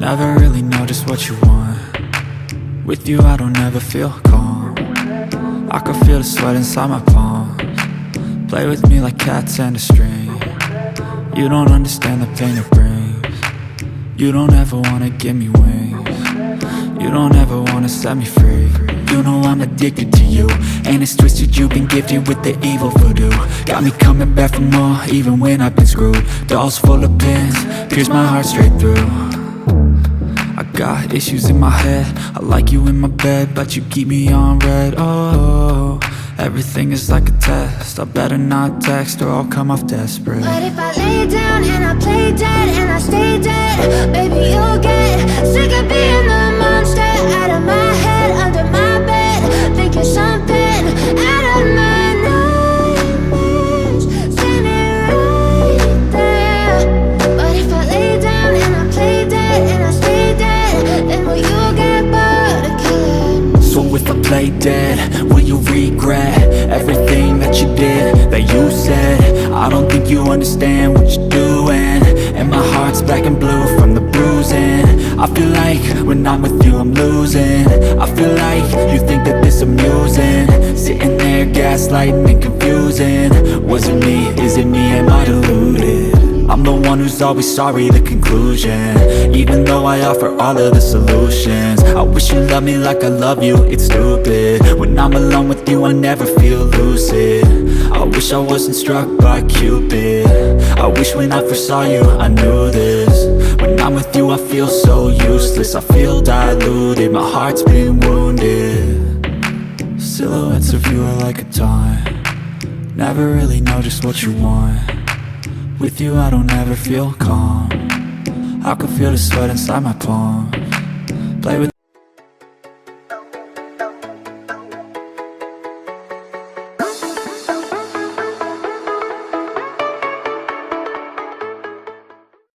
Never really know just what you want. With you I don't ever feel calm. I can feel the sweat inside my palms. Play with me like cats and a string. You don't understand the pain it brings. You don't ever wanna give me wings. You don't ever wanna set me free. You know I'm addicted to you, and it's twisted, you've been gifted with the evil voodoo. Got me coming back for more, even when I've been screwed. Dolls full of pins, pierce my heart straight through. I got issues in my head, I like you in my bed, but you keep me on red. Oh, everything is like a test, I better not text or I'll come off desperate. But if I lay down and I play dead and I stay dead, baby you'll get sick of being the monster out of my head, under my bed, thinking something out of my nightmares, standing right there. But if I lay down and I play dead and I stay dead, then will you get bored of killing? So if I play dead, will you regret everything that you did, that you said? I don't think you understand what you're doing, and my heart's black and blue from the bruising. I feel like when I'm with you I'm losing. I feel like you think that this amusing, sitting there gaslighting and confusing. Was it me? Is it me? Am I deluded? I'm the one who's always sorry, the conclusion, even though I offer all of the solutions. I wish you loved me like I love you, it's stupid. When I'm alone with you I never feel lucid. I wish I wasn't struck by Cupid. I wish when I first saw you I knew this. When I'm with you I feel so useless, I feel diluted, my heart's been wounded. Silhouettes of you are like a taunt. Never really know just what you want. With you I don't ever feel calm. I can feel the sweat inside my palms. Play with